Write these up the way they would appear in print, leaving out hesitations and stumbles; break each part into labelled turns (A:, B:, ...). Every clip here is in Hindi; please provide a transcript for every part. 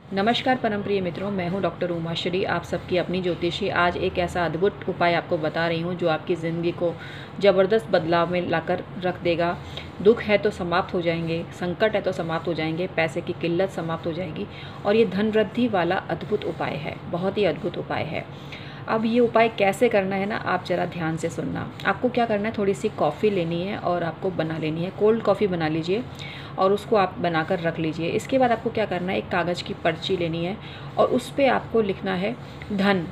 A: नमस्कार परम प्रिय मित्रों, मैं हूं डॉक्टर उमाश्री, आप सबकी अपनी ज्योतिषी। आज एक ऐसा अद्भुत उपाय आपको बता रही हूं जो आपकी ज़िंदगी को ज़बरदस्त बदलाव में लाकर रख देगा। दुख है तो समाप्त हो जाएंगे, संकट है तो समाप्त हो जाएंगे, पैसे की किल्लत समाप्त हो जाएगी और ये धन वृद्धि वाला अद्भुत उपाय है, बहुत ही अद्भुत उपाय है। अब ये उपाय कैसे करना है ना, आप ज़रा ध्यान से सुनना। आपको क्या करना है, थोड़ी सी कॉफ़ी लेनी है और आपको बना लेनी है। कोल्ड कॉफ़ी बना लीजिए और उसको आप बनाकर रख लीजिए। इसके बाद आपको क्या करना है, एक कागज़ की पर्ची लेनी है और उस पर आपको लिखना है धन।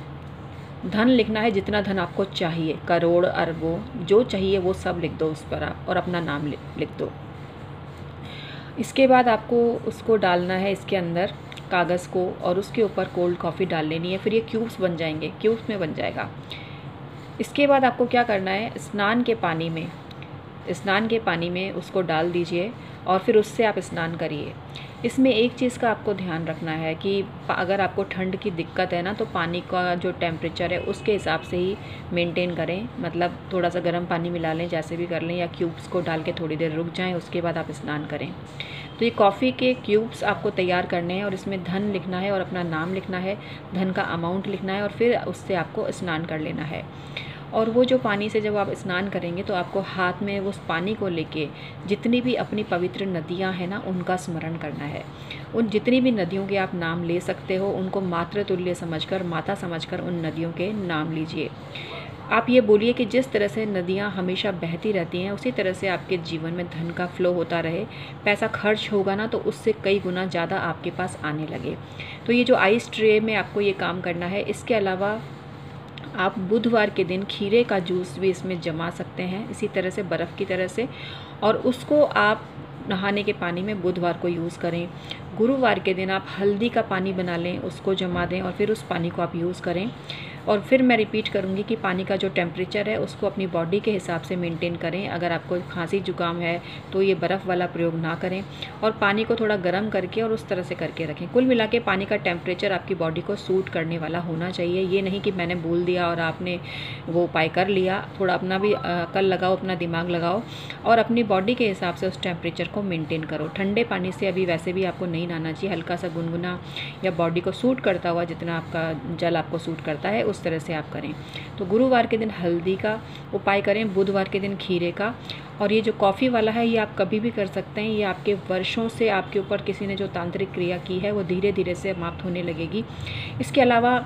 A: धन लिखना है, जितना धन आपको चाहिए, करोड़ अरबों जो चाहिए वो सब लिख दो उस पर आप, और अपना नाम लिख दो। इसके बाद आपको उसको डालना है इसके अंदर, कागज़ को, और उसके ऊपर कोल्ड कॉफ़ी डाल लेनी है। फिर ये क्यूब्स बन जाएंगे, क्यूब्स में बन जाएगा। इसके बाद आपको क्या करना है, स्नान के पानी में उसको डाल दीजिए और फिर उससे आप स्नान करिए। इसमें एक चीज़ का आपको ध्यान रखना है कि अगर आपको ठंड की दिक्कत है ना, तो पानी का जो टेम्परेचर है उसके हिसाब से ही मेंटेन करें। मतलब थोड़ा सा गर्म पानी मिला लें, जैसे भी कर लें, या क्यूब्स को डाल के थोड़ी देर रुक जाएं, उसके बाद आप स्नान करें। तो ये कॉफ़ी के क्यूब्स आपको तैयार करने हैं और इसमें धन लिखना है और अपना नाम लिखना है, धन का अमाउंट लिखना है और फिर उससे आपको स्नान कर लेना है। और वो जो पानी से जब आप स्नान करेंगे तो आपको हाथ में उस पानी को लेके जितनी भी अपनी पवित्र नदियां हैं ना, उनका स्मरण करना है। उन जितनी भी नदियों के आप नाम ले सकते हो उनको मातृ तुल्य समझकर, माता समझकर उन नदियों के नाम लीजिए। आप ये बोलिए कि जिस तरह से नदियाँ हमेशा बहती रहती हैं उसी तरह से आपके जीवन में धन का फ्लो होता रहे। पैसा खर्च होगा ना तो उससे कई गुना ज़्यादा आपके पास आने लगे। तो ये जो आइस ट्रे में आपको ये काम करना है। इसके अलावा आप बुधवार के दिन खीरे का जूस भी इसमें जमा सकते हैं, इसी तरह से बर्फ़ की तरह से, और उसको आप नहाने के पानी में बुधवार को यूज़ करें। गुरुवार के दिन आप हल्दी का पानी बना लें, उसको जमा दें और फिर उस पानी को आप यूज़ करें। और फिर मैं रिपीट करूँगी कि पानी का जो टेम्परेचर है उसको अपनी बॉडी के हिसाब से मेंटेन करें। अगर आपको खांसी जुकाम है तो ये बर्फ़ वाला प्रयोग ना करें, और पानी को थोड़ा गर्म करके और उस तरह से करके रखें। कुल मिला के पानी का टेम्परेचर आपकी बॉडी को सूट करने वाला होना चाहिए। ये नहीं कि मैंने बोल दिया और आपने वो उपाय कर लिया। थोड़ा अपना भी अकल लगाओ, अपना दिमाग लगाओ और अपनी बॉडी के हिसाब से उस टेम्परेचर को मेंटेन करो। ठंडे पानी से अभी वैसे भी आपको नहीं नहाना चाहिए, हल्का सा गुनगुना या बॉडी को सूट करता हुआ, जितना आपका जल आपको सूट करता है उस तरह से आप करें। तो गुरुवार के दिन हल्दी का उपाय करें, बुधवार के दिन खीरे का। और ये जो कॉफ़ी वाला है ये आप कभी भी कर सकते हैं। ये आपके वर्षों से आपके ऊपर किसी ने जो तांत्रिक क्रिया की है वो धीरे धीरे से समाप्त होने लगेगी। इसके अलावा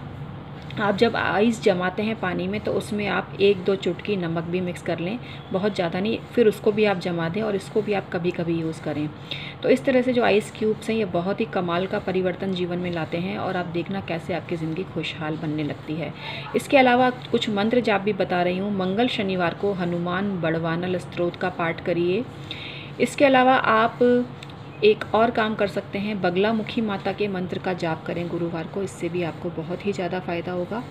A: आप जब आइस जमाते हैं पानी में तो उसमें आप 1-2 चुटकी नमक भी मिक्स कर लें, बहुत ज़्यादा नहीं, फिर उसको भी आप जमा दें और इसको भी आप कभी कभी यूज़ करें। तो इस तरह से जो आइस क्यूब्स हैं ये बहुत ही कमाल का परिवर्तन जीवन में लाते हैं और आप देखना कैसे आपकी ज़िंदगी खुशहाल बनने लगती है। इसके अलावा कुछ मंत्र जाप भी बता रही हूँ। मंगल शनिवार को हनुमान बड़वानल स्तोत्र का पाठ करिए। इसके अलावा आप एक और काम कर सकते हैं, बगलामुखी माता के मंत्र का जाप करें गुरुवार को, इससे भी आपको बहुत ही ज़्यादा फ़ायदा होगा।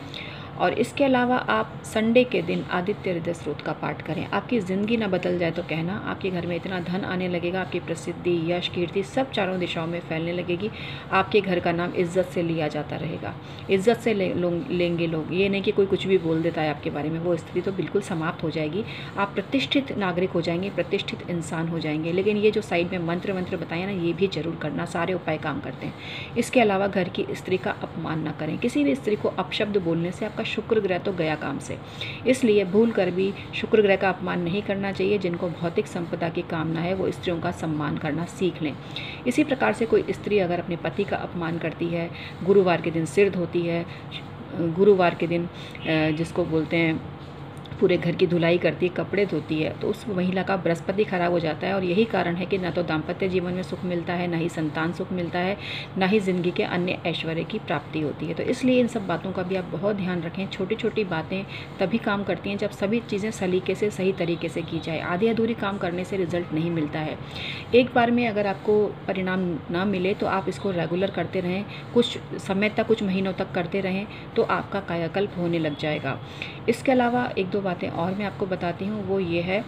A: और इसके अलावा आप संडे के दिन आदित्य हृदय स्तोत्र का पाठ करें। आपकी ज़िंदगी ना बदल जाए तो कहना, आपके घर में इतना धन आने लगेगा, आपकी प्रसिद्धि, यश, कीर्ति सब चारों दिशाओं में फैलने लगेगी। आपके घर का नाम इज्जत से लिया जाता रहेगा, इज्जत से लेंगे लोग। ये नहीं कि कोई कुछ भी बोल देता है आपके बारे में, वो स्थिति तो बिल्कुल समाप्त हो जाएगी। आप प्रतिष्ठित नागरिक हो जाएंगे, प्रतिष्ठित इंसान हो जाएंगे। लेकिन ये जो साइड में मंत्र बताए ना, ये भी जरूर करना, सारे उपाय काम करते हैं। इसके अलावा घर की स्त्री का अपमान न करें। किसी भी स्त्री को अपशब्द बोलने से आपका शुक्र ग्रह तो गया काम से, इसलिए भूल कर भी शुक्र ग्रह का अपमान नहीं करना चाहिए। जिनको भौतिक संपदा की कामना है वो स्त्रियों का सम्मान करना सीख लें। इसी प्रकार से कोई स्त्री अगर अपने पति का अपमान करती है, गुरुवार के दिन सिर धोती है, गुरुवार के दिन जिसको बोलते हैं पूरे घर की धुलाई करती है, कपड़े धोती है, तो उस महिला का बृहस्पति खराब हो जाता है। और यही कारण है कि ना तो दाम्पत्य जीवन में सुख मिलता है, ना ही संतान सुख मिलता है, ना ही ज़िंदगी के अन्य ऐश्वर्य की प्राप्ति होती है। तो इसलिए इन सब बातों का भी आप बहुत ध्यान रखें। छोटी छोटी बातें तभी काम करती हैं जब सभी चीज़ें सलीके से, सही तरीके से की जाए। आधी अधूरी काम करने से रिजल्ट नहीं मिलता है। एक बार में अगर आपको परिणाम ना मिले तो आप इसको रेगुलर करते रहें, कुछ समय तक, कुछ महीनों तक करते रहें, तो आपका कायाकल्प होने लग जाएगा। इसके अलावा 1-2 बातें और मैं आपको बताती हूँ। वो ये है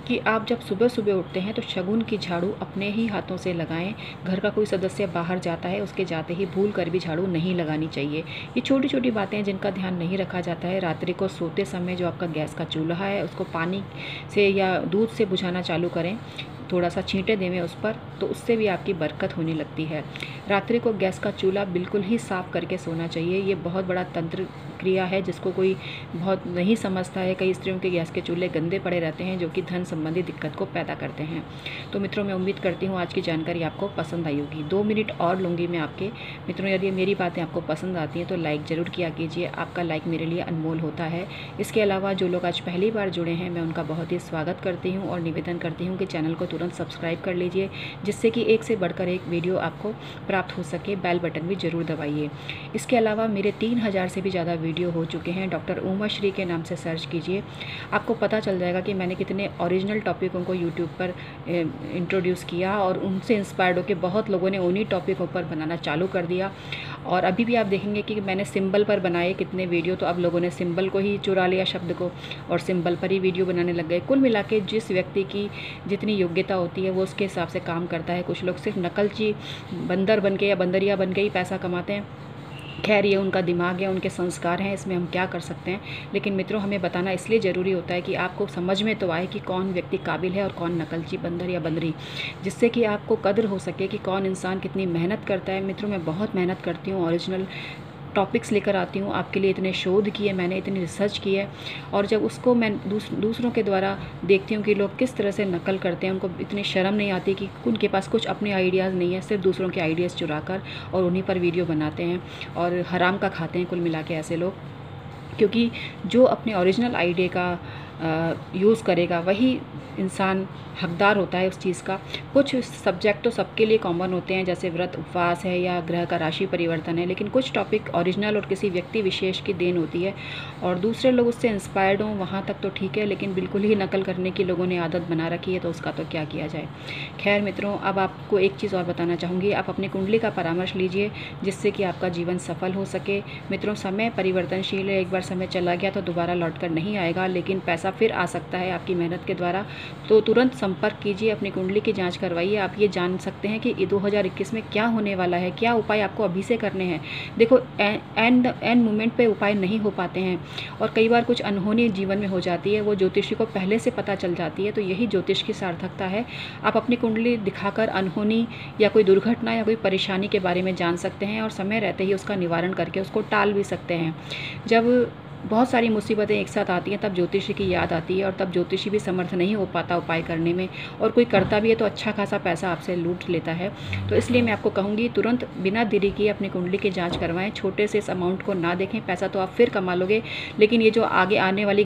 A: कि आप जब सुबह सुबह उठते हैं तो शगुन की झाड़ू अपने ही हाथों से लगाएं। घर का कोई सदस्य बाहर जाता है, उसके जाते ही भूल कर भी झाड़ू नहीं लगानी चाहिए। ये छोटी छोटी बातें हैं जिनका ध्यान नहीं रखा जाता है। रात्रि को सोते समय जो आपका गैस का चूल्हा है उसको पानी से या दूध से बुझाना चालू करें। थोड़ा सा छींटे देवें उस पर, तो उससे भी आपकी बरकत होने लगती है। रात्रि को गैस का चूल्हा बिल्कुल ही साफ़ करके सोना चाहिए। ये बहुत बड़ा तंत्र क्रिया है जिसको कोई बहुत नहीं समझता है। कई स्त्रियों के गैस के चूल्हे गंदे पड़े रहते हैं जो कि धन संबंधी दिक्कत को पैदा करते हैं। तो मित्रों, मैं उम्मीद करती हूँ आज की जानकारी आपको पसंद आई होगी। 2 मिनट और लूँगी मैं आपके। मित्रों, यदि मेरी बातें आपको पसंद आती हैं तो लाइक ज़रूर किया कीजिए। आपका लाइक मेरे लिए अनमोल होता है। इसके अलावा जो लोग आज पहली बार जुड़े हैं, मैं उनका बहुत ही स्वागत करती हूँ और निवेदन करती हूँ कि चैनल को तुरंत सब्सक्राइब कर लीजिए, जिससे कि एक से बढ़कर एक वीडियो आपको प्राप्त हो सके। बेल बटन भी ज़रूर दबाइए। इसके अलावा मेरे 3000 से भी ज़्यादा वीडियो हो चुके हैं। डॉक्टर उमा श्री के नाम से सर्च कीजिए, आपको पता चल जाएगा कि मैंने कितने ओरिजिनल टॉपिकों को यूट्यूब पर इंट्रोड्यूस किया और उनसे इंस्पायर्ड होकर बहुत लोगों ने उन्हीं टॉपिकों पर बनाना चालू कर दिया। और अभी भी आप देखेंगे कि मैंने सिंबल पर बनाए कितने वीडियो, तो अब लोगों ने सिंबल को ही चुरा लिया शब्द को और सिंबल पर ही वीडियो बनाने लग गए। कुल मिला के जिस व्यक्ति की जितनी योग्यता होती है वो उसके हिसाब से काम करता है। कुछ लोग सिर्फ नकलची बंदर बन के या बंदरिया बन के ही पैसा कमाते हैं। खैर, ये उनका दिमाग है, उनके संस्कार हैं, इसमें हम क्या कर सकते हैं। लेकिन मित्रों, हमें बताना इसलिए ज़रूरी होता है कि आपको समझ में तो आए कि कौन व्यक्ति काबिल है और कौन नकलची बंदर या बंदरी, जिससे कि आपको कद्र हो सके कि कौन इंसान कितनी मेहनत करता है। मित्रों, मैं बहुत मेहनत करती हूँ, ओरिजिनल टॉपिक्स लेकर आती हूँ आपके लिए। इतने शोध किए मैंने, इतनी रिसर्च की है, और जब उसको मैं दूसरों के द्वारा देखती हूँ कि लोग किस तरह से नकल करते हैं, उनको इतनी शर्म नहीं आती कि उनके पास कुछ अपने आइडियाज़ नहीं है, सिर्फ दूसरों के आइडियाज़ चुरा कर और उन्हीं पर वीडियो बनाते हैं और हराम का खाते हैं कुल मिला के ऐसे लोग। क्योंकि जो अपने ओरिजिनल आइडिया का यूज़ करेगा वही इंसान हकदार होता है उस चीज़ का। कुछ सब्जेक्ट तो सबके लिए कॉमन होते हैं, जैसे व्रत उपवास है या ग्रह का राशि परिवर्तन है, लेकिन कुछ टॉपिक ओरिजिनल और किसी व्यक्ति विशेष की देन होती है और दूसरे लोग उससे इंस्पायर्ड हों, वहाँ तक तो ठीक है, लेकिन बिल्कुल ही नकल करने की लोगों ने आदत बना रखी है, तो उसका तो क्या किया जाए। खैर मित्रों, अब आपको एक चीज़ और बताना चाहूँगी। आप अपनी कुंडली का परामर्श लीजिए, जिससे कि आपका जीवन सफल हो सके। मित्रों, समय परिवर्तनशील है। एक बार समय चला गया तो दोबारा लौट कर नहीं आएगा, लेकिन पैसा फिर आ सकता है आपकी मेहनत के द्वारा। तो तुरंत संपर्क कीजिए, अपनी कुंडली की जांच करवाइए। आप ये जान सकते हैं कि 2021 में क्या होने वाला है, क्या उपाय आपको अभी से करने हैं। देखो, एंड मोमेंट पे उपाय नहीं हो पाते हैं और कई बार कुछ अनहोनी जीवन में हो जाती है, वो ज्योतिषी को पहले से पता चल जाती है। तो यही ज्योतिष की सार्थकता है। आप अपनी कुंडली दिखाकर अनहोनी या कोई दुर्घटना या कोई परेशानी के बारे में जान सकते हैं और समय रहते ही उसका निवारण करके उसको टाल भी सकते हैं। जब बहुत सारी मुसीबतें एक साथ आती हैं तब ज्योतिषी की याद आती है और तब ज्योतिषी भी समर्थ नहीं हो पाता उपाय करने में, और कोई करता भी है तो अच्छा खासा पैसा आपसे लूट लेता है। तो इसलिए मैं आपको कहूँगी, तुरंत बिना देरी किए अपनी कुंडली की जांच करवाएं। छोटे से इस अमाउंट को ना देखें। पैसा तो आप फिर कमा लोगे, लेकिन ये जो आगे आने वाली